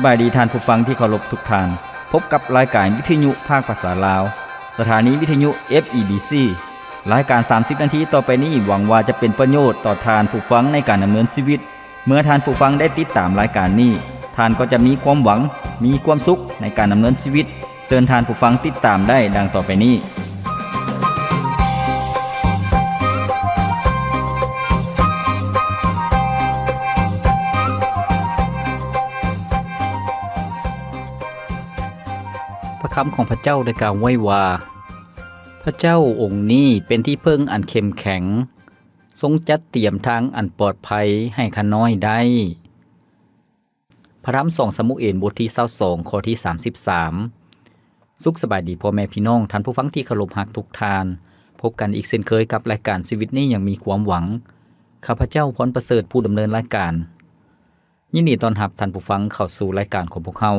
บายดีท่านผู้ฟังที่เคารพทุกท่านพบกับรายการวิทยุภาคภาษาลาวสถานีวิทยุ FEBC รายการ30นาทีต่อไปนี้หวังว่าจะเป็นประโยชน์ต่อท่านผู้ฟังในการดำเนินชีวิตเมื่อท่านผู้ฟังได้ติดตามรายการนี้ท่านก็จะมีความหวังมีความสุขในการดำเนินชีวิตเชิญท่านผู้ฟังติดตามได้ดังต่อไปนี้พระคำของพระเจ้าได้กล่าวไว้ว่าพระเจ้าองค์นี้เป็นที่พึ่งอันเข้มแข็งทรงจัดเตรียมทางอันปลอดภัยให้ข้าน้อยได้พระธรรม2 ซามูเอลบทที่22ข้อที่33สุขสบายดีพ่อแม่พี่น้องท่านผู้ฟังที่เคารพรักทุกท่านพบกันอีกเช่นเคยกับรายการชีวิตนี้อย่างมีความหวังข้าพเจ้าพรประเสริฐผู้ดำเนินรายการยินดีต้อนรับท่านผู้ฟังเข้าสู่รายการของพวกเรา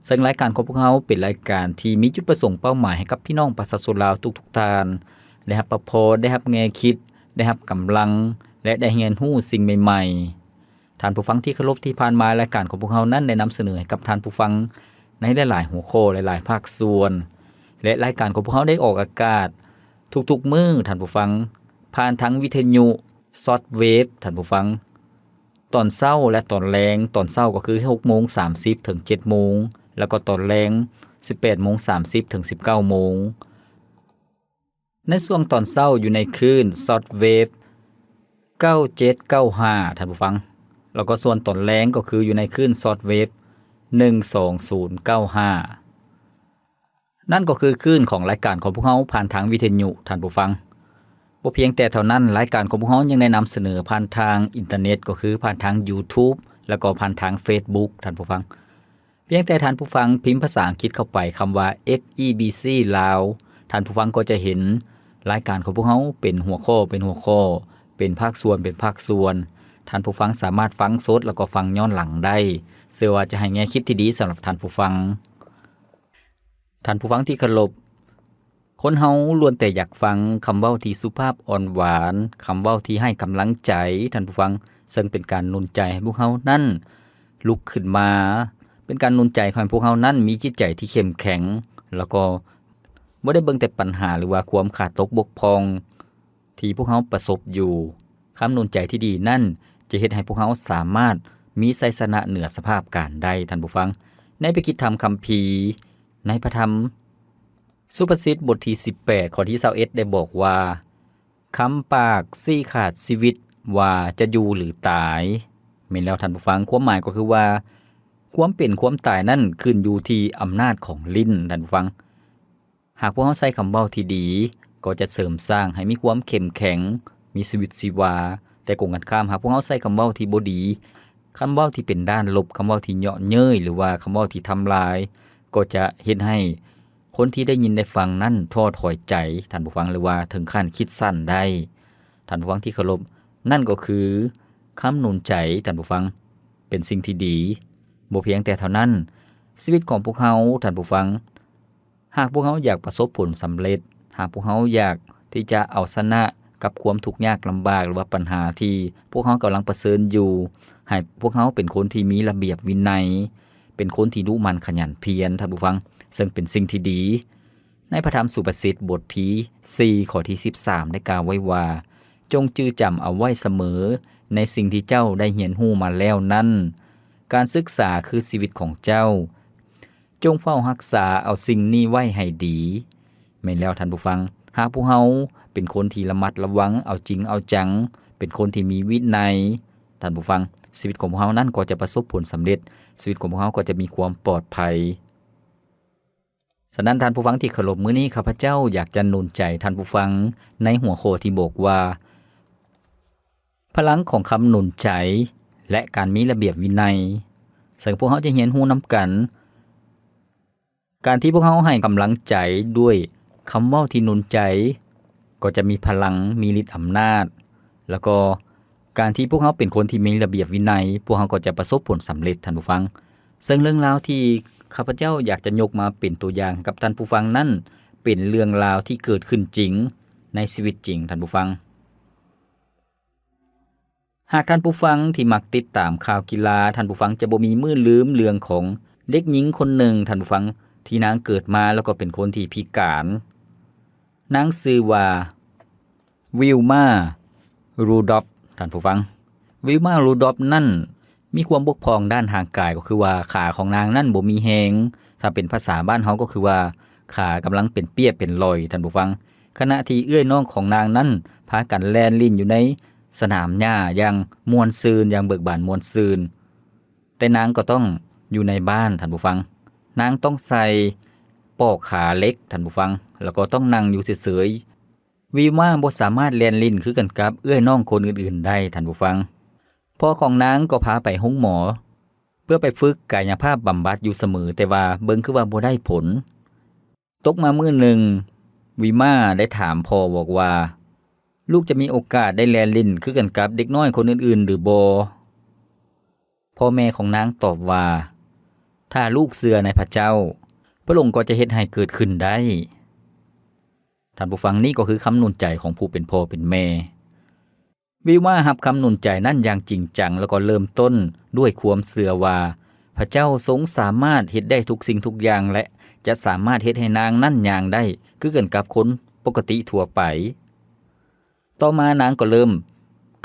ซึ่งรายการของพวกเราเป็นรายการที่มีจุดประสงค์เป้าหมายให้กับพี่น้องประชาชนลาวทุกๆท่านได้รับประโพสได้รับแง่คิดได้รับกำลังและได้เรียนรู้สิ่งใหม่ๆท่านผู้ฟังที่เคารพที่ผ่านมารายการของพวกเรานั้นได้นำเสนอให้กับท่านผู้ฟังในหลายๆหัวข้อหลายๆภาคส่วนและรายการของพวกเราได้ออกอากาศทุกๆมื้อท่านผู้ฟังผ่านทั้งวิทยุช็อตเวฟท่านผู้ฟังตอนเช้าและตอนแลงตอนเช้าก็คือ 6:30 ถึง 7:00 นแล้วก็ตอนแลง 18:30 ถึง 19:00 นในช่วงตอนเช้าอยู่ในคลื่นช็อตเวฟ9795ท่านผู้ฟังแล้วก็ส่วนตอนแลงก็คืออยู่ในคลื่นช็อตเวฟ12095นั่นก็คือคลื่นของรายการของพวกเราผ่านทางวิทยุท่านผู้ฟังบ่เพียงแต่เท่านั้นรายการของพวกเรายังได้นำเสนอผ่านทางอินเทอร์เน็ตก็คือผ่านทาง YouTube แล้วก็ผ่านทาง Facebook ท่านผู้ฟังเพียงแต่ท่านผู้ฟังพิมพ์ภาษาอังกฤษเข้าไปคำว่า FEBC ลาวท่านผู้ฟังก็จะเห็นรายการของพวกเราเป็นหัวข้อเป็นภาคส่วนท่านผู้ฟังสามารถฟังสดแล้วก็ฟังย้อนหลังได้เชื่อว่าจะให้แง่คิดที่ดีสำหรับท่านผู้ฟังที่เคารพคนเฮาล้วนแต่อยากฟังคำเว้าที่สุภาพอ่อนหวานคำเว้าที่ให้กำลังใจท่านผู้ฟังซึ่งเป็นการหนุนใจให้พวกเฮานั้นลุกขึ้นมาเป็นการหนุนใจให้พวกเฮานั้นมีจิตใจที่เข้มแข็งแล้วก็บ่ได้เบิ่งแต่ปัญหาหรือว่าความขาดตกบกพร่องที่พวกเฮาประสบอยู่คำหนุนใจที่ดีนั่นจะเฮ็ดให้พวกเฮาสามารถมีชัยชนะเหนือสภาพการได้ท่านผู้ฟังในพระคิดธรรมคัมภีร์ในพระธรรมสุภาษิตบทที่18ข้อที่21ได้บอกว่าคำปากซี้ขาดชีวิตว่าจะอยู่หรือตายแม่นแล้วท่านผู้ฟังความหมายก็คือว่าความเป็นความตายนั่นขึ้นอยู่ที่อำนาจของลิ้นท่านผู้ฟังหากพวกเราใช้คำเว้าที่ดีก็จะเสริมสร้างให้มีความเข้มแข็งมีชีวิตชีวาแต่กงกันข้ามหากพวกเราใช้คำเว้าที่บ่ดีคำเว้าที่เป็นด้านลบคำเว้าที่เยาะเย้ยหรือว่าคำเว้าที่ทำลายก็จะเฮ็ดให้คนที่ได้ยินได้ฟังนั้นท้อถอยใจท่านผู้ฟังหรือว่าถึงขั้นคิดสั้นได้ท่านผู้ฟังที่เคารพนั่นก็คือคำหนุนใจท่านผู้ฟังเป็นสิ่งที่ดีบ่เพียงแต่เท่านั้นชีวิตของพวกเฮาท่านผู้ฟังหากพวกเฮาอยากประสบผลสำเร็จหากพวกเฮาอยากที่จะเอาชนะกับความทุกข์ยากลำบากหรือว่าปัญหาที่พวกเฮากำลังเผชิญอยู่ให้พวกเฮาเป็นคนที่มีระเบียบวินัยเป็นคนที่มุ่งมั่นขยันเพียรท่านผู้ฟังซึ่งเป็นสิ่งที่ดีในพระธรรมสุภาษิตบทที่4ข้อที่13ได้กล่าวไว้ว่าจงจื้อจำเอาไว้เสมอในสิ่งที่เจ้าได้เรียนรู้มาแล้วนั้นการศึกษาคือชีวิตของเจ้าจงเฝ้ารักษาเอาสิ่งนี้ไว้ให้ดีแม่นแล้วท่านผู้ฟังหากพวกเฮาเป็นคนที่ระมัดระวังเอาจริงเอาจังเป็นคนที่มีวินัยท่านผู้ฟังชีวิตของพวกเฮานั้นก็จะประสบผลสำเร็จชีวิตของพวกเฮาก็จะมีความปลอดภัยฉะนั้นท่านผู้ฟังที่เคารพมื้อนี้ข้าพเจ้าอยากจะหนุนใจท่านผู้ฟังในหัวข้อที่บอกว่าพลังของคำหนุนใจและการมีระเบียบวินัยซึ่งพวกเฮาจะเรียนรู้นำกันการที่พวกเฮาให้กำลังใจด้วยคำเว้าที่หนุนใจก็จะมีพลังมีฤทธิ์อำนาจแล้วก็การที่พวกเฮาเป็นคนที่มีระเบียบวินัยพวกเฮาก็จะประสบผลสำเร็จท่านผู้ฟังซึ่งเรื่องราวที่ข้าพเจ้าอยากจะยกมาเป็นตัวอย่างให้กับท่านผู้ฟังนั้นเป็นเรื่องราวที่เกิดขึ้นจริงในชีวิตจริงท่านผู้ฟัง หากท่านผู้ฟังที่มักติดตามข่าวกีฬาท่านผู้ฟังจะบ่มีมื้อลืมเรื่องของเด็กหญิงคนหนึ่งท่านผู้ฟังที่นางเกิดมาแล้วก็เป็นคนที่พิการนางชื่อว่าวิลมารูดอฟท่านผู้ฟังวิลมารูดอฟนั่นมีความบกพร่องด้านทางกายก็คือว่าขาของนางนั่นบ่มีแฮงถ้าเป็นภาษาบ้านเฮาก็คือว่าขากำลังเป็นเปี้ยเป็นรอยท่านผู้ฟังขณะที่เอื้อยน้องของนางนั้นพากันแล่นลิ้นอยู่ในสนามหญ้าอย่างม่วนซื่นอย่างเบิกบานม่วนซื่นแต่นางก็ต้องอยู่ในบ้านท่านผู้ฟังนางต้องใส่ปอกขาเล็กท่านผู้ฟังแล้วก็ต้องนั่งอยู่เฉยๆวิลมาบ่สามารถแล่นลิ้นคือกันกับเอื้อยน้องคนอื่นๆได้ท่านผู้ฟังพ่อของนางก็พาไปห้องหมอเพื่อไปฝึกกายภาพบำบัดอยู่เสมอแต่ว่าเบิ่งคือว่าบ่ได้ผลตกมามื้อหนึ่งวิลมาได้ถามพ่อบอกว่าลูกจะมีโอกาสได้แลนลิ้นคือกันกับเด็กน้อยคนอื่นๆหรือบ่พ่อแม่ของนางตอบว่าถ้าลูกเชื่อในพระเจ้าพระองค์ก็จะเฮ็ดให้เกิดขึ้นได้ท่านผู้ฟังนี่ก็คือคำหนุนใจของผู้เป็นพ่อเป็นแม่วิลมารับคำหนุนใจนั้นอย่างจริงจังแล้วก็เริ่มต้นด้วยความเชื่อว่าพระเจ้าทรงสามารถเฮ็ดได้ทุกสิ่งทุกอย่างและจะสามารถเฮ็ดให้นางนั่นย่างได้คือกันกับคนปกติทั่วไปต่อมานางก็เริ่ม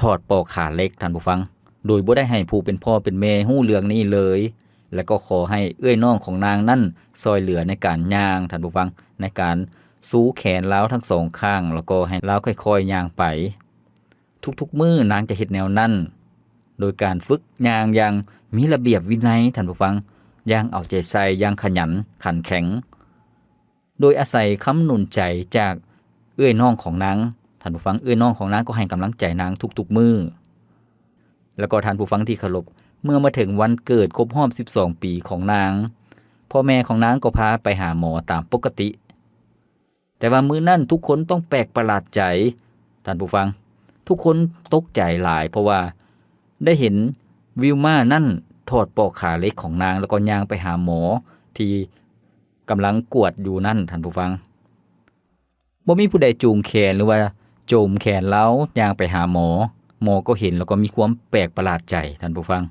ถอดปอกขาเล็กท่านผู้ฟังโดยบ่ได้ให้ผู้เป็นพ่อเป็นแม่ฮู้เรื่องนี้เลยและก็ขอให้เอื้อยน้องของนางนั่นซอยเหลือในการย่างท่านผู้ฟังในการสู้แขนลาวทั้งสองข้างแล้วก็ให้ลาวค่อยๆย่างไปทุกๆมื้อนางจะเฮ็ดแนวนั้นโดยการฝึกย่างอย่างมีระเบียบวินัยท่านผู้ฟังย่างเอาใจใส่อย่างขยันขันแข็งโดยอาศัยคำหนุนใจจากเอื้อยน้องของนางท่านผู้ฟังเอื้อยน้องของนางก็ให้กำลังใจนางทุกๆมื้อแล้วก็ท่านผู้ฟังที่เคารพเมื่อมาถึงวันเกิดครบรอบ12 ปีของนางพ่อแม่ของนางก็พาไปหาหมอตามปกติแต่ว่ามื้อนั้นทุกคนต้องแปลกประหลาดใจท่านผู้ฟังทุกคนตกใจหลายเพราะว่าได้เห็นวิลมานั่นถอดปอกขาเล็กของนางแล้วก็ย่างไปหาหมอที่กำลังกวดอยู่นั่นท่านผู้ฟังบ่มีผู้ใดจูงแขนหรือว่าโจมแขนแล้วย่างไปหาหมอก็เห็นแล้วก็มีความแปลกประหลาดใจท่านผู้ฟัง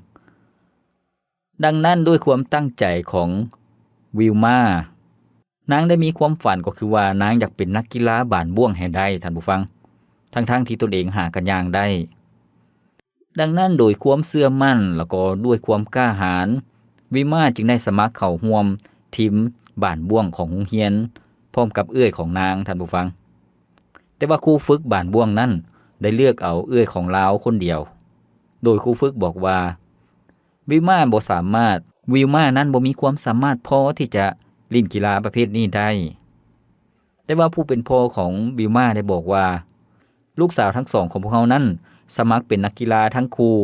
ดังนั้นด้วยความตั้งใจของวิลมานางได้มีความฝันก็คือว่านางอยากเป็นนักกีฬาบ่านบ่วงให้ได้ท่านผู้ฟังทั้งที่ตนเองหากันย่างได้ดังนั้นโดยความเชื่อมั่นแล้วก็ด้วยความกล้าหาญวิลมาจึงได้สมัครเข้าร่วมทีมบ่านบ่วงของโรงเรียนพร้อมกับเอื้อยของนางท่านผู้ฟังแต่ว่าครูฝึกบ่านบ่วงนั้นได้เลือกเอาเอื้อยของลาวคนเดียวโดยครูฝึกบอกว่าวิลมานั้นบ่มีความสามารถพอที่จะเล่นกีฬาประเภทนี้ได้แต่ว่าผู้เป็นพ่อของวิลมาได้บอกว่าลูกสาวทั้งสองของพวกเขานั้นสมัครเป็นนักกีฬาทั้งคู่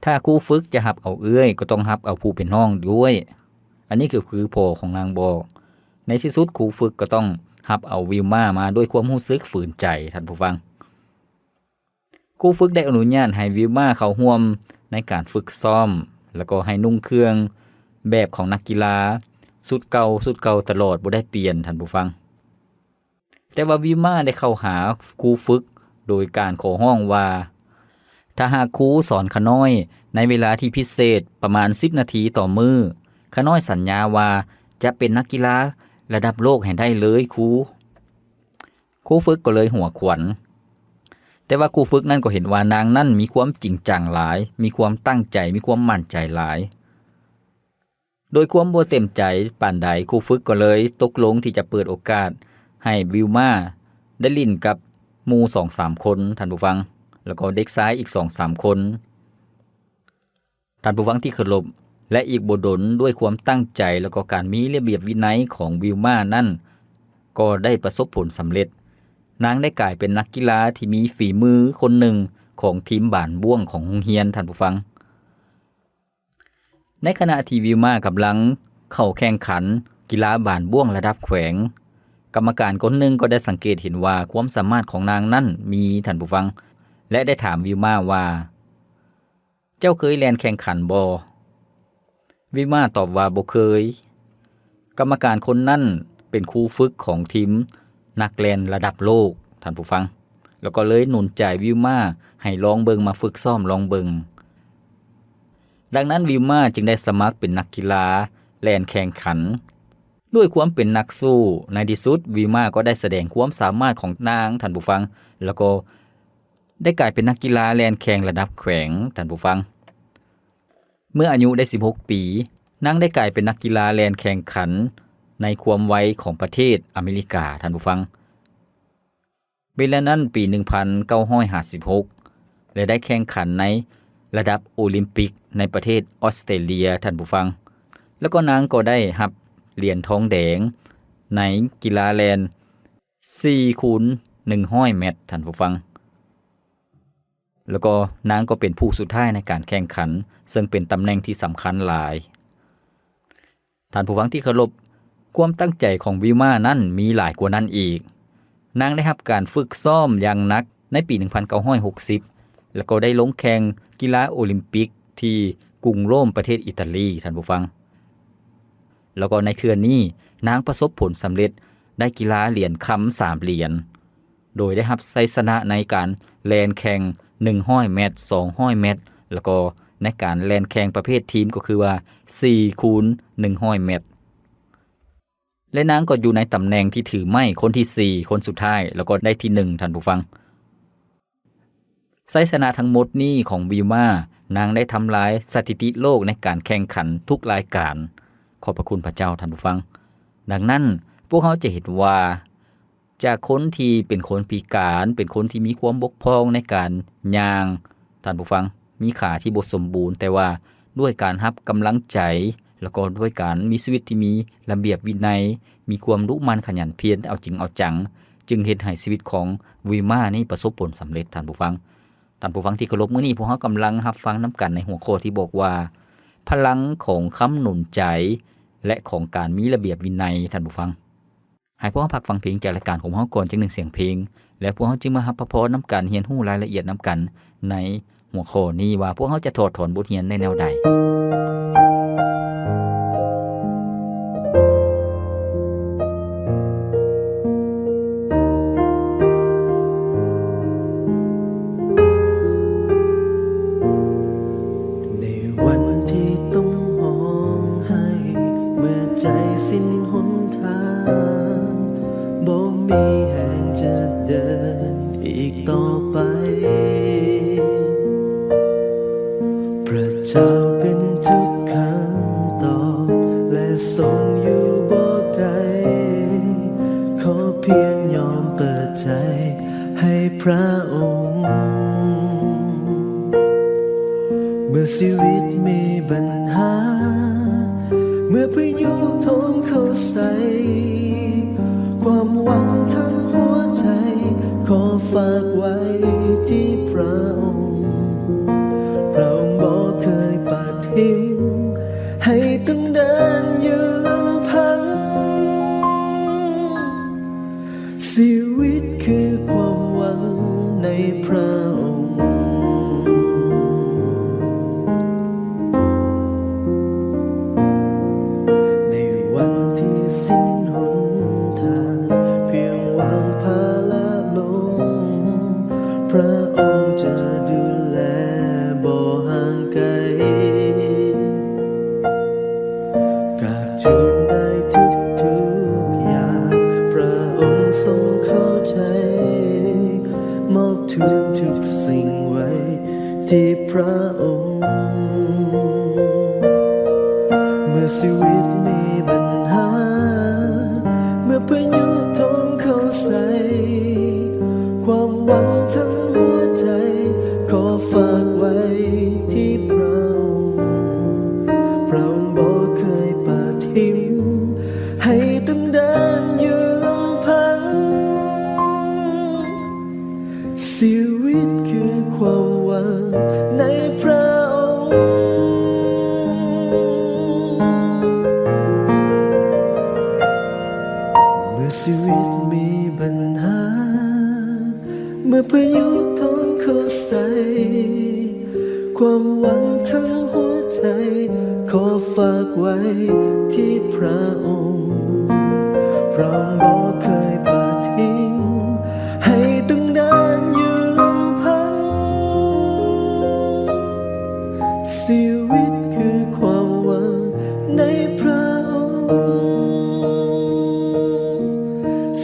ถ้าครูฝึกจะรับเอาเอื้อยก็ต้องรับเอาผู้เป็นน้องด้วยอันนี้คือพ่อของนางบอกในที่สุดครูฝึกก็ต้องรับเอาวิลมาด้วยความรู้สึกฝืนใจท่านผู้ฟังครูฝึกได้อนุญาตให้วิลมาเข้าร่วมในการฝึกซ้อมแล้วก็ให้นุ่งเครื่องแบบของนักกีฬาสุดเก่าตลอดบ่ได้เปลี่ยนท่านผู้ฟังแต่ว่าวิลมาได้เข้าหาครูฝึกโดยการขอร้องว่าถ้าหากครูสอนขน้อยในเวลาที่พิเศษประมาณ10 นาทีต่อมื้อขน้อยสัญญาว่าจะเป็นนักกีฬาระดับโลกให้ได้เลยครูฝึกก็เลยหัวขวัญแต่ว่าครูฝึกนั่นก็เห็นว่านางนั่นมีความจริงจังหลายมีความตั้งใจมีความมั่นใจหลายโดยความบ่เต็มใจปานใดครูฝึกก็เลยตกลงที่จะเปิดโอกาสให้วิลมาได้ลิ้นกับหมู่ 2-3 คนท่านผู้ฟังแล้วก็เด็กชายอีก 2-3 คนท่านผู้ฟังที่เคารพและอีกบ่ดลด้วยความตั้งใจแล้วก็การมีระเบียบวินัยของวิลมานั่นก็ได้ประสบผลสำเร็จนางได้กลายเป็นนักกีฬาที่มีฝีมือคนหนึ่งของทีมบ่านบ่วงของโรงเรียนท่านผู้ฟังในขณะที่วิลมากำลังเข้าแข่งขันกีฬาบ่านบ่วงระดับแขวงกรรมการคนหนึ่งก็ได้สังเกตเห็นว่าความสามารถของนางนั้นมีท่านผู้ฟังและได้ถามวิลมาว่าเจ้าเคยแล่นแข่งขันบ่วิลมาตอบว่าบ่เคยกรรมการคนนั้นเป็นครูฝึกของทีมนักแล่นระดับโลกท่านผู้ฟัง แล้วก็เลยหนุนใจวิลมาให้ลองเบิงมาฝึกซ้อมลองเบิงดังนั้นวิลมาจึงได้สมัครเป็นนักกีฬาแล่นแข่งขันด้วยความเป็นนักสู้ในที่สุดวิลมาก็ได้แสดงความสามารถของนางท่านผู้ฟังแล้วก็ได้กลายเป็นนักกีฬาแล่นแข่งระดับแขวงท่านผู้ฟังเมื่ออายุได้16ปีนางได้กลายเป็นนักกีฬาแล่นแข่งขันในความไวของประเทศอเมริกาท่านผู้ฟังเวลานั้นปี1956และได้แข่งขันในระดับโอลิมปิกในประเทศออสเตรเลียท่านผู้ฟังแล้วก็นางก็ได้รับเหรียญทองแดงในกีฬาแล่น 4x100 เมตรท่านผู้ฟังแล้วก็นางก็เป็นผู้สุดท้ายในการแข่งขันซึ่งเป็นตำแหน่งที่สำคัญหลายท่านผู้ฟังที่เคารพความตั้งใจของวิลมานั้นมีหลายกว่านั้นอีกนางได้รับการฝึกซ้อมอย่างหนักในปี1960แล้วก็ได้ลงแข่งกีฬาโอลิมปิกที่กรุงโรมประเทศอิตาลีท่านผู้ฟังแล้วก็ในเทื่อนี้นางประสบผลสำเร็จได้กีฬาเหรียญคำ3เหรียญโดยได้รับชัยชนะในการแล่นแข่ง100 เมตร 200 เมตรแล้วก็ในการแล่นแข่งประเภททีมก็คือว่า 4x100 เมตรและนางก็อยู่ในตำแหน่งที่ถือไม้คนที่4คนสุดท้ายแล้วก็ได้ที่1ท่านผู้ฟังชัยชนะทั้งหมดนี้ของวิลมานางได้ทำลายสถิติโลกในการแข่งขันทุกรายการขอบพระคุณพระเจ้าท่านผู้ฟังดังนั้นพวกเขาจะเห็นว่าจากคนที่เป็นคนพิการเป็นคนที่มีความบกพร่องในการย่างท่านผู้ฟังมีขาที่บ่สมบูรณ์แต่ว่าด้วยการรับกำลังใจแล้วก็ด้วยการมีชีวิตที่มีระเบียบวินัยมีความมุ่งมั่นขยันเพียรเอาจริงเอาจังจึงเฮ็ดให้ชีวิตของวิลมานี่ประสบผลสำเร็จท่านผู้ฟังที่เคารพมื้อนี้พวกเรากำลังรับฟังนำกันในหัวข้อที่บอกว่าพลังของคำหนุนใจและของการมีระเบียบวินัยท่านผู้ฟังให้พวกเราพักฟังเพลงจากรายการของเราก่อนจัก1เสียงเพลงแล้วพวกเราจึงมารับพระพรนำกันเรียนรู้รายละเอียดนำกันในหัวข้อนี้ว่าพวกเราจะถอดถอนบทเรียนในแนวใดเจ้าเป็นทุกคำตอบและทรงอยู่บ่ไกลขอเพียงยอมเปิดใจให้พระองค์เมื่อชีวิตมีปัญหาเมื่อพายุโถมเข้าใส่ความหวังทั้งหัวใจขอฝากไว้ที่พระองค์พระองค์บ่เคยปาทิ้งให้ต้องเดินอยู่ลำพังชีวิตคือความหวังในพระองค์ในวันที่สิ้นหนทางเพียงวางภาระลงพระองค์จะดูแลบ่ห่างไกลกาบจูนได้ทุกอย่างพระองค์ทรงเข้าใจมอบทุกสิ่งไว้ที่พระองค์เมื่อชีวิตมีปัญหาเมื่อพายุโถมเข้าใส่ความหวังทั้งหัวใจขอฝากไว้ที่พระองค์พระองค์บ่เคยปาทิ้งให้ต้องเดินอยู่ลำพังชีวิตคือความหวังในพระองค์เมื่อชีวิตมีปัญหาเมื่อพายุโถมเข้าใส่ความหวังทั้งหัวใจขอฝากไว้ที่พระองค์พระองค์บ่เคยปาทิ้งให้ต้องเดินอยู่ ชีวิตคือความหวังในพระองค์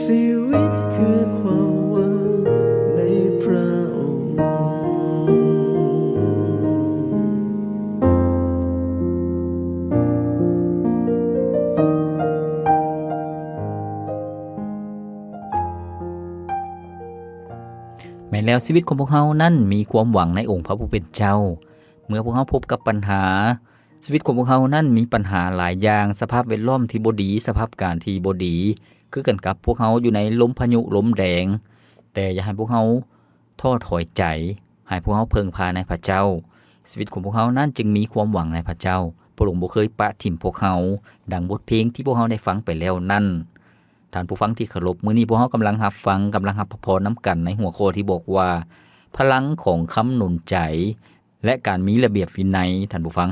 ชีวิตคือความหวังในพระองค์แม้แล้วชีวิตของพวกเรานั้นมีความหวังในองค์พระผู้เป็นเจ้าเมื่อพวกเราพบกับปัญหาชีวิตของพวกเรานั้นมีปัญหาหลายอย่างสภาพแวดล้อมที่บ่ดีสภาพการที่บ่ดีคือกันกับพวกเราอยู่ในลมพายุลมแดงแต่อย่าให้พวกเราท้อถอยใจให้พวกเราเพิ่งพาในพระเจ้าชีวิตของพวกเรานั้นจึงมีความหวังในพระเจ้าพระองค์บ่เคยปะถิ่มพวกเราดังบทเพลงที่พวกเราได้ฟังไปแล้วนั่นท่านผู้ฟังที่เคารพมื้อนี้พวกเรากำลังรับฟังกำลังรับพระพรนํกันในหัวข้อที่บอกว่าพลังของคำหนุนใจและการมีระเบียบวินัยท่านผู้ฟัง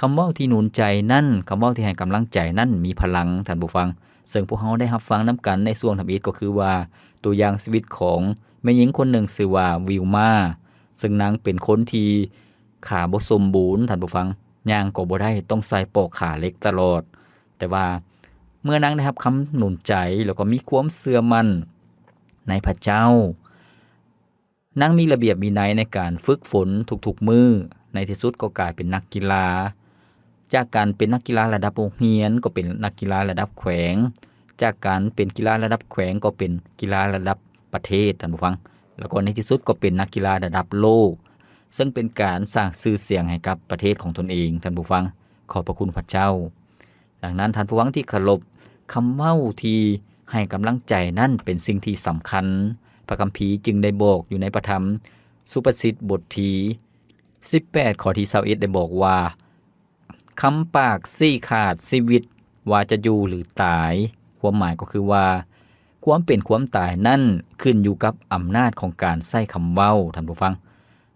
คำเว้าที่หนุนใจนั่นคำเว้าที่ให้กำลังใจนั่นมีพลังท่านผู้ฟังซึ่งพวกเราได้รับฟังนํกันในช่วงทำอิฐก็คือว่าตัวอย่างชีวิตของแม่หญิงคนหนึ่งชื่อว่าวิลมาซึ่งนางเป็นคนที่ขาบ่สมบูรณ์ท่านผู้ฟังย่างก็บ่ได้ต้องใส่ปลอกขาเหล็กตลอดแต่ว่าเมื่อนางได้รับคำหนุนใจแล้วก็มีความเชื่อมั่นในพระเจ้านางมีระเบียบวินัยในการฝึกฝนทุกๆมื้อในที่สุดก็กลายเป็นนักกีฬาจากการเป็นนักกีฬาระดับโรงเรียนก็เป็นนักกีฬาระดับแขวงจากการเป็นกีฬาระดับแขวงก็เป็นกีฬาระดับประเทศท่านผู้ฟังแล้วก็ในที่สุดก็เป็นนักกีฬาระดับโลกซึ่งเป็นการสร้างชื่อเสียงให้กับประเทศของตนเองท่านผู้ฟังขอบพระคุณพระเจ้าดังนั้นท่านผู้ฟังที่เคารพคำเว้าที่ให้กำลังใจนั่นเป็นสิ่งที่สำคัญพระคัมภีร์จึงได้บอกอยู่ในพระธรรมสุภาษิตบทที่18ข้อที่21ได้บอกว่าคำปากซี่ขาดชีวิตว่าจะอยู่หรือตายความหมายก็คือว่าความเป็นความตายนั่นขึ้นอยู่กับอำนาจของการใช้คำเว้าท่านผู้ฟัง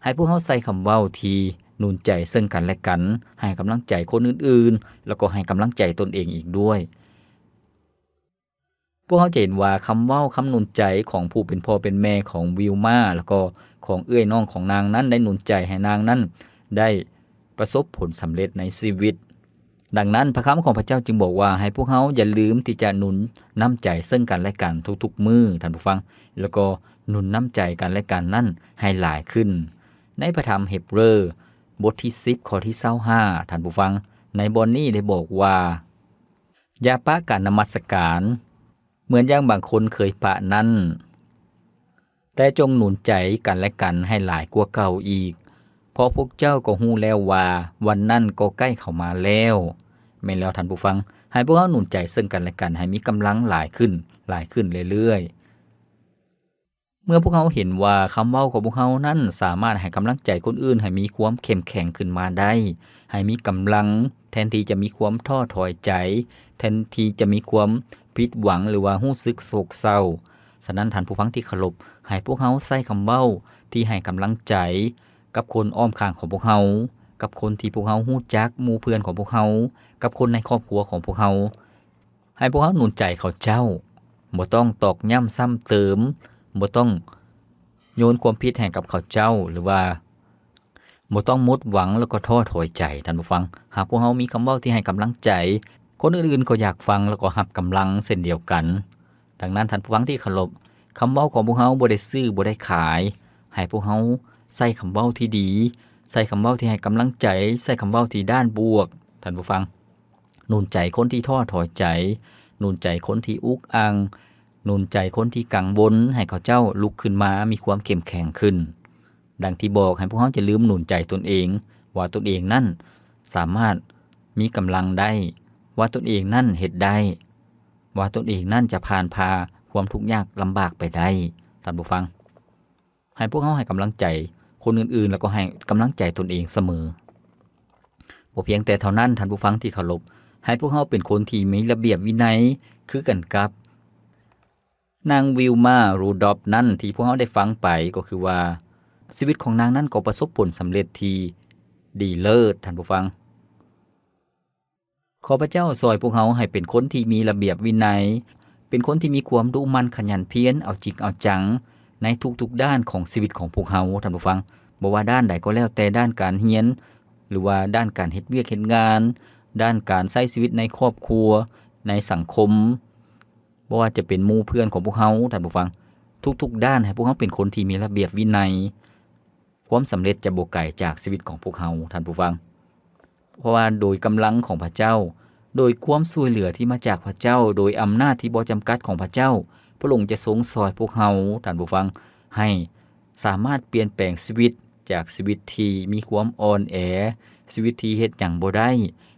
ให้พวกเราใช้คำเว้าที่หนุนใจซึ่งกันและกันให้กำลังใจคนอื่นๆแล้วก็ให้กำลังใจตนเองอีกด้วยพวกเขาจะเห็นว่าคำเว้าคำหนุนใจของผู้เป็นพ่อเป็นแม่ของวิลมาแล้วก็ของเอื้อยน้องของนางนั้นได้หนุนใจให้นางนั้นได้ประสบผลสำเร็จในชีวิตดังนั้นพระคำของพระเจ้าจึงบอกว่าให้พวกเขาอย่าลืมที่จะหนุนน้ำใจซึ่งกันและกันทุกๆมื้อท่านผู้ฟังแล้วก็หนุนน้ำใจกันและกันนั่นให้หลายขึ้นในพระธรรมเฮบเรบทที่10ข้อที่25ท่านผู้ฟังในบทนี้ได้บอกว่าอย่าปะการนมัสการเหมือนอย่างบางคนเคยปะนั้นแต่จงหนุนใจกันและกันให้หลายกว่าเก่าอีกเพราะพวกเจ้าก็ฮู้แล้วว่าวันนั้นก็ใกล้เข้ามาแล้วแม่นแล้วท่านผู้ฟังให้พวกเราหนุนใจซึ่งกันและกันให้มีกำลังหลายขึ้นเรื่อยๆเมื่อพวกเขาเห็นว่าคำเว้าของพวกเขานั้นสามารถให้กำลังใจคนอื่นให้มีความเข้มแข็งขึ้นมาได้ให้มีกำลังแทนที่จะมีความท้อถอยใจแทนที่จะมีความผิดหวังหรือว่ารู้สึกโศกเศร้าฉะนั้นท่านผู้ฟังที่เคารพให้พวกเขาใช้คำเว้าที่ให้กำลังใจกับคนอ้อมข้างของพวกเขากับคนที่พวกเขาฮู้จักหมู่เพื่อนของพวกเขากับคนในครอบครัวของพวกเขาให้พวกเขาหนุนใจเขาเจ้าบ่ต้องตอกย้ำซ้ำเติมบ่ต้องโยนความผิดให้กับเขาเจ้าหรือว่าบ่ต้องหมดหวังแล้วก็ท้อถอยใจท่านผู้ฟังหากพวกเขามีคำเว้าที่ให้กำลังใจคนอื่นๆก็อยากฟังแล้วก็รับกำลังเช่นเดียวกันดังนั้นท่านผู้ฟังที่เคารพคำเว้าของพวกเขาบ่ได้ซื้อบ่ได้ขายให้พวกเขาใส่คำเว้าที่ดีใส่คำเว้าที่ให้กำลังใจใส่คำเว้าที่ด้านบวกท่านผู้ฟังหนุนใจคนที่ท้อถอยใจหนุนใจคนที่อุกอังหนุนใจคนที่กังวลให้เขาเจ้าลุกขึ้นมามีความเข้มแข็งขึ้นดังที่บอกให้พวกเขาจะลืมหนุนใจตนเองว่าตนเองนั่นสามารถมีกำลังได้ว่าตนเองนั่นเฮ็ดได้ว่าตนเองนั่นจะผ่านพาความทุกข์ยากลำบากไปได้ท่านผู้ฟังให้พวกเขาให้กำลังใจคนอื่นๆแล้วก็ให้กำลังใจตนเองเสมอบ่เพียงแต่เท่านั้นท่านผู้ฟังที่เคารพให้พวกเขาเป็นคนที่มีระเบียบวินัยคือกันกับนางวิลมารูดอฟนั่นที่พวกเขาได้ฟังไปก็คือว่าชีวิตของนางนั้นก็ประสบผลสำเร็จที่ดีเลิศท่านผู้ฟังขอพระเจ้าซอยพวกเขาให้เป็นคนที่มีระเบียบวินัยเป็นคนที่มีความมุ่งมั่นขยันเพียรเอาจริงเอาจังในทุกๆด้านของชีวิตของพวกเขาท่านผู้ฟังบ่ว่าด้านใดก็แล้วแต่ด้านการเรียน หรือว่าด้านการเฮ็ดเวียกเฮ็ดงาน ด้านการใช้ชีวิตในครอบครัวในสังคมบ่ว่าจะเป็นหมู่เพื่อนของพวกเฮาท่านผู้ฟังทุกๆด้านให้พวกเฮาเป็นคนที่มีระเบียบวินัยความสำเร็จจะบ่ไกลจากชีวิตของพวกเฮาท่านผู้ฟังเพราะว่าโดยกำลังของพระเจ้าโดยความช่วยเหลือที่มาจากพระเจ้าโดยอำนาจที่บ่จำกัดของพระเจ้าพระองค์จะทรงซอยพวกเฮาท่านผู้ฟังให้สามารถเปลี่ยนแปลงชีวิตจากชีวิตที่มีความอ่อนแอชีวิตที่เฮ็ดหยังบ่ได้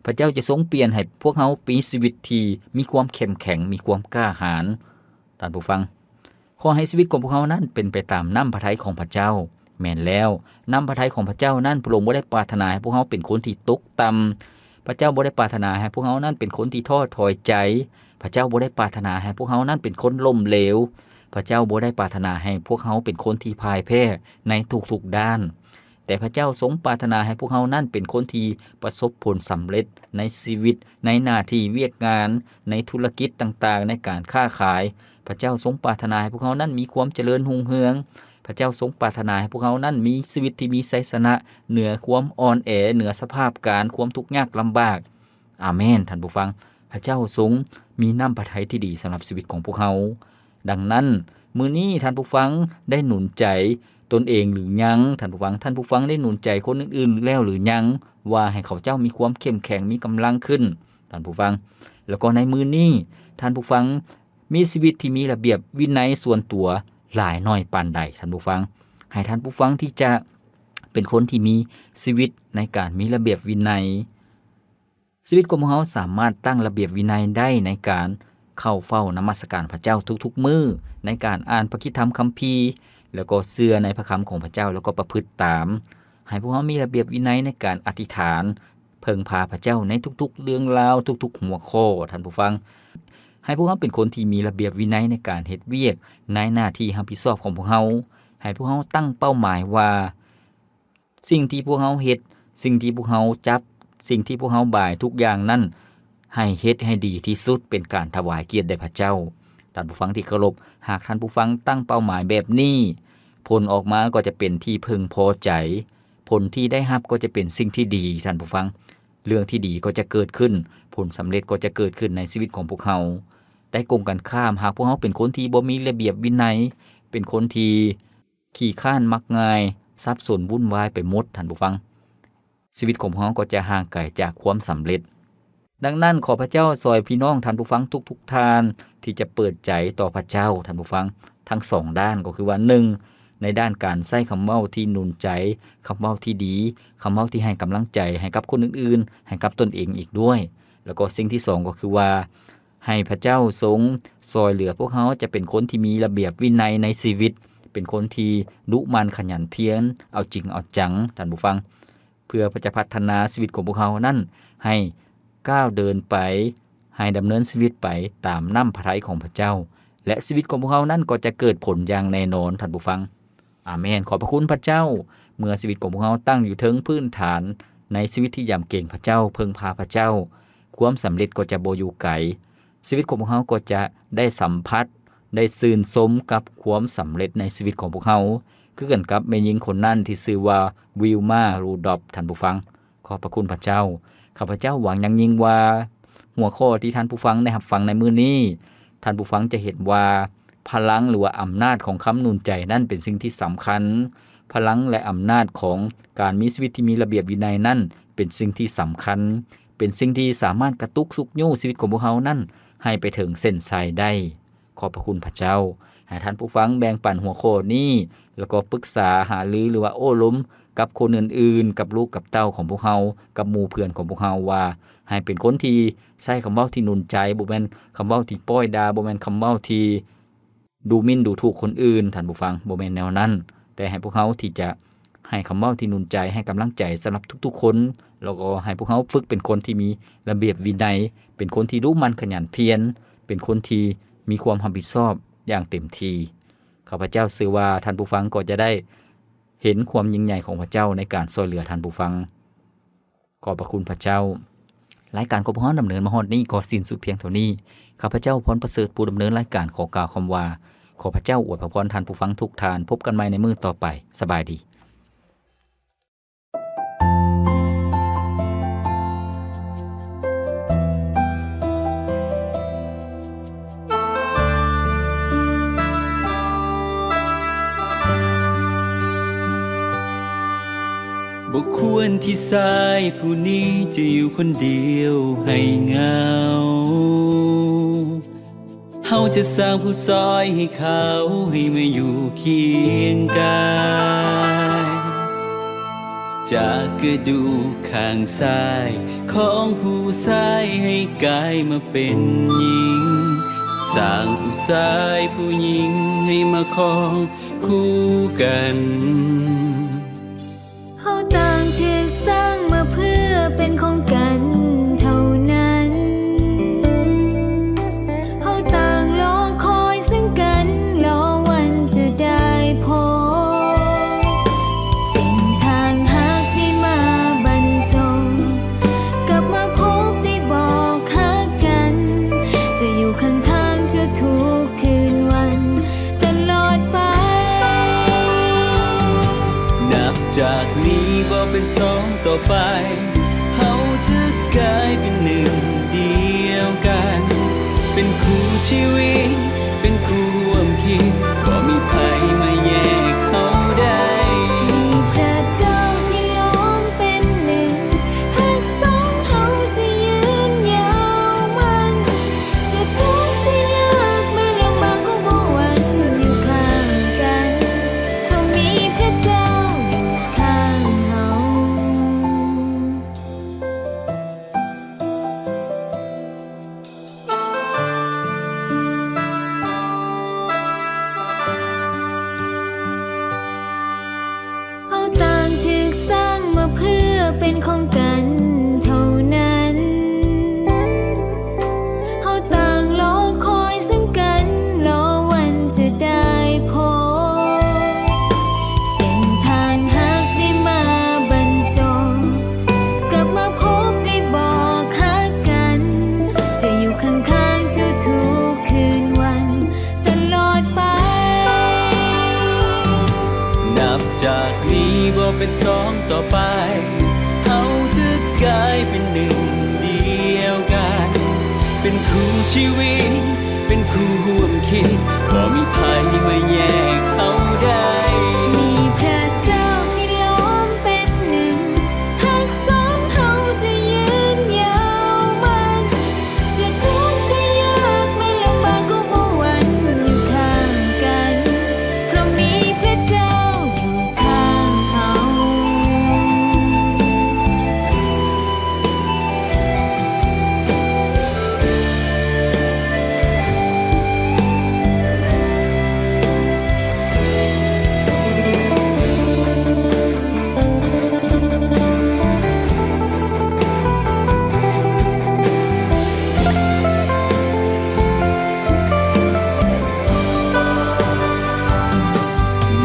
พระเจ้าจะทรงเปลี่ยนให้พวกเฮามีชีวิตที่มีความเข้มแข็งมีความกล้าหาญท่านผู้ฟังขอให้ชีวิตของพวกเฮานั้นเป็นไปตามน้ำพระทัยของพระเจ้าแม่นแล้วน้ำพระทัยของพระเจ้านั้นพระองค์บ่ได้ปรารถนาให้พวกเฮาเป็นคนที่ตกต่ำพระเจ้าบ่ได้ปรารถนาให้พวกเฮานั้นเป็นคนที่ท้อถอยใจพระเจ้าบ่ได้ปรารถนาให้พวกเฮานั้นเป็นคนล้มเหลวพระเจ้าบ่ได้ปรารถนาให้พวกเฮาเป็นคนที่พ่ายแพ้ในทุกๆด้านแต่พระเจ้าทรงปรารถนาให้พวกเฮานั้นเป็นคนที่ประสบผลสำเร็จในชีวิตในหน้าที่เวียกงานในธุรกิจต่างๆในการค้าขายพระเจ้าทรงปรารถนาให้พวกเฮานั้นมีความเจริญรุ่งเรืองพระเจ้าทรงปรารถนาให้พวกเฮานั้นมีชีวิตที่มีชัยชนะเหนือความอ่อนแอเหนือสภาพการความทุกข์ยากลำบากอาเมนท่านผู้ฟังพระเจ้าทรงมีน้ำพระทัยที่ดีสำหรับชีวิตของพวกเฮาดังนั้นมื้อนี้ท่านผู้ฟังได้หนุนใจตนเองหรือยังท่านผู้ฟังได้หนุนใจคนอื่นๆแล้วหรือยังว่าให้เขาเจ้ามีความเข้มแข็งมีกำลังขึ้นท่านผู้ฟังแล้วก็ในมื้อนี้ท่านผู้ฟังมีชีวิตที่มีระเบียบวินัยส่วนตัวหลายน้อยปานใดท่านผู้ฟังให้ท่านผู้ฟังที่จะเป็นคนที่มีชีวิตในการมีระเบียบวินัยชีวิตของเฮาสามารถตั้งระเบียบวินัยได้ในการเข้าเฝ้านมัสการพระเจ้าทุกๆมื้อในการอ่านพระคิดธรรมคัมภีร์แล้วก็เชื่อในพระคำของพระเจ้าแล้วก็ประพฤติตามให้พวกเฮามีระเบียบวินัยในการอธิษฐานเพิ่งพาพระเจ้าในทุกๆเรื่องราวทุกๆหัวข้อท่านผู้ฟังให้พวกเฮาเป็นคนที่มีระเบียบวินัยในการเฮ็ดเวียกในหน้าที่รับผิดชอบของพวกเฮาให้พวกเฮาตั้งเป้าหมายว่าสิ่งที่พวกเฮาเฮ็ดสิ่งที่พวกเฮาจับสิ่งที่พวกเฮาบ่ายทุกอย่างนั้นให้เฮ็ดให้ดีที่สุดเป็นการถวายเกียรติแด่พระเจ้าท่านผู้ฟังที่เคารพหากท่านผู้ฟังตั้งเป้าหมายแบบนี้ผลออกมาก็จะเป็นที่พึงพอใจผลที่ได้รับก็จะเป็นสิ่งที่ดีท่านผู้ฟังเรื่องที่ดีก็จะเกิดขึ้นผลสำเร็จก็จะเกิดขึ้นในชีวิตของพวกเฮาแต่กงกันข้ามหากพวกเฮาเป็นคนที่บ่มีระเบียบวินัยเป็นคนที่ขี้คร้านมักง่ายสับสนวุ่นวายไปหมดท่านผู้ฟังชีวิตของพวกเฮาก็จะห่างไกลจากความสำเร็จดังนั้นขอพระเจ้าซอยพี่น้องท่านผู้ฟังทุกๆท่านที่จะเปิดใจต่อพระเจ้าท่านผู้ฟังทั้ง2ด้านก็คือว่า1ในด้านการใช้คำเว้าที่หนุนใจคำเว้าที่ดีคำเว้าที่ให้กำลังใจให้กับคนอื่นๆให้กับตนเองอีกด้วยแล้วก็สิ่งที่2ก็คือว่าให้พระเจ้าทรงซอยเหลือพวกเขาจะเป็นคนที่มีระเบียบวินัยในชีวิตเป็นคนที่ดุมันขยันเพียรเอาจริงเอาจังท่านผู้ฟังเพื่อจะพัฒนาชีวิตของพวกเขานั้นให้ก้าวเดินไปให้ดำเนินชีวิตไปตามน้ำพระทัยของพระเจ้าและชีวิตของพวกเขานั้นก็จะเกิดผลอย่างแน่นอนท่านผู้ฟังอาเมนขอบพระคุณพระเจ้าเมื่อชีวิตของพวกเขาตั้งอยู่ถึงพื้นฐานในชีวิตที่ยำเกรงพระเจ้าเพิ่งพาพระเจ้าความสำเร็จก็จะบ่อยู่ไกลชีวิตของพวกเขาก็จะได้สัมผัสได้ซื่นสมกับความสำเร็จในชีวิตของพวกเขาคือกันกับแม่หญิงคนนั้นที่ชื่อว่าวิลมารูดอฟท่านผู้ฟังขอบพระคุณพระเจ้าข้าพเจ้าหวังอย่างยิ่งว่าหัวข้อที่ท่านผู้ฟังได้รับฟังในมื้อนี้ท่านผู้ฟังจะเห็นว่าพลังหรือว่าอำนาจของคำหนุนใจนั่นเป็นสิ่งที่สำคัญพลังและอำนาจของการมีชีวิตที่มีระเบียบวินัยนั่นเป็นสิ่งที่สำคัญเป็นสิ่งที่สามารถกระตุกสุกโยชีวิตของพวกเขานั่นให้ไปถึงเส้นชัยได้ขอบพระคุณพระเจ้าให้ท่านผู้ฟังแบ่งปันหัวข้อนี้แล้วก็ปรึกษาหารือหรือว่าโอ้ล้มกับคนอื่นๆกับลูกกับเต้าของพวกเขากับหมู่เพื่อนของพวกเขาว่าให้เป็นคนที่ใช้คำเว้าที่หนุนใจบ่แม่นคำเว้าที่ป้อยดาบ่แม่นคำเว้าที่ดูหมิ่นดูถูกคนอื่นท่านผู้ฟังบ่แม่นแนวนั้นแต่ให้พวกเขาที่จะให้คำเว้าที่หนุนใจให้กำลังใจสำหรับทุกๆคนแล้วก็ให้พวกเขาฝึกเป็นคนที่มีระเบียบวินัยเป็นคนที่รู้มันขยันเพียรเป็นคนที่มีความรับผิดชอบอย่างเต็มที่ข้าพเจ้าเชื่อว่าท่านผู้ฟังก็จะได้เห็นความยิ่งใหญ่ของพระเจ้าในการช่วยเหลือท่านผู้ฟังขอบพระคุณพระเจ้ารายการของพวกเราดำเนินมาฮอดนี้ก็สิ้นสุดเพียงเท่านี้ข้าพเจ้าพรประเสริฐผู้ดำเนินรายการขอกล่าวคำว่าขอพระเจ้าอวยพรท่านผู้ฟังทุกท่านพบกันใหม่ในมื้อต่อไปสบายดี บ่ควรที่ชายผู้นี้จะอยู่คนเดียวให้เหงาเฮาจะสร้างผู้ซอยให้เขาให้มาอยู่เคียงกายจากกระดูกข้างซ้ายของผู้ชายให้กลายมาเป็นหญิงสร้างผู้ชายผู้หญิงให้มาครองคู่กัน เฮาต่างถูกสร้างมาเพื่อเป็นของกันเท่านั้นเฮาต่างรอคอยซึ่งกันรอวันจะได้พบเส้นทางหักที่มาบรรจงกลับมาพบได้บอกหักกัน จะอยู่ข้างทางจะทุกคืนวันตลอดไป นับจากนี้บ่เป็นสองต่อไปเฮาจะกลายเป็นหนึ่งเดียวกัน เป็นคู่ชีวิตเป็นคู่ร่วมคิดบ่มีใครมาแยกเฮาได้ มีพระเจ้าที่ล้อมเป็นหนึ่งหักสองเฮาจะยืนยาวมันจะทุกข์จะยากไม่ลำบากก็บ่หวั่นอยู่ข้างกันเพราะมีพระเจ้าอยู่ข้างเฮา เฮาต่างถูกสร้างมาเพื่อเป็นของกันเท่านั้นเฮาต่างรอคอยซึ่งกันรอวันจะได้พบเส้นทางหักได้มาบรรจงกลับมาพบได้บอกหักกัน จะอยู่ข้างๆเจ้าทุกคืนวันตลอดไป นับจากนี้บ่เป็นสองต่อไปเฮาจะกลายเป็นหนึ่งเดียวกัน เป็นคู่ชีวิตเป็นคู่ร่วมคิดบ่มีภัยมาแยกเฮาได้ มีพระเจ้าที่ล้อมเป็นหนึ่งหักสองเฮาจะยืนยาวมันจะทุกข์จะยากไม่ลำบากก็บ่หวั่นอยู่ข้างกันเพราะมีพระเจ้าอยู่ข้างเฮา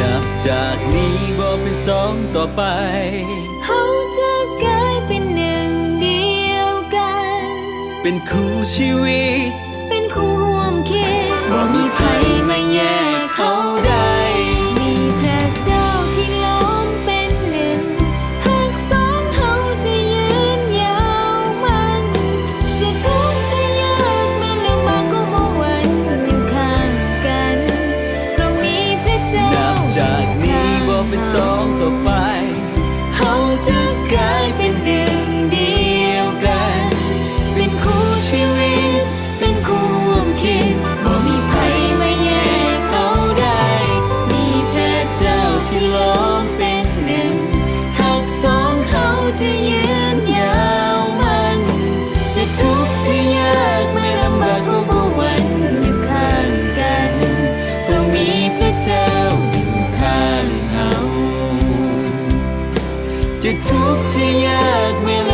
นับจากนี้บ่เป็นสองต่อไป เฮาจะกลายเป็นหนึ่งเดียวกัน เป็นคู่ชีวิต เป็นคู่ร่วมคิด บ่มีภัยมาแยกเขาได้ มีพระเจ้าที่ล้อมเป็นหนึ่งหักสองเฮาจะยืนยาวมันจะทุกข์จะยากไม่ลำบากก็บ่หวั่นอยู่ข้างกันเพราะมีพระเจ้า นับจากนี้บ่เป็นสองต่อไปเฮาจะกลายเป็นหนึ่งเดียวกัน เป็นคู่ชีวิตเป็นคู่ร่วมคิด บ่มีภัยมาแยกเขาได้ มีพระเจ้า เจ้าที่ล้อมเป็นหนึ่งหักสองเฮาจะยืนยาวมัน จะทุกข์จะยากไม่ลำบากก็บ่หวั่นอยู่ข้างกันเพราะมีพระเจ้าอยู่ข้างเฮาจะทุกข์จะยากไม่ล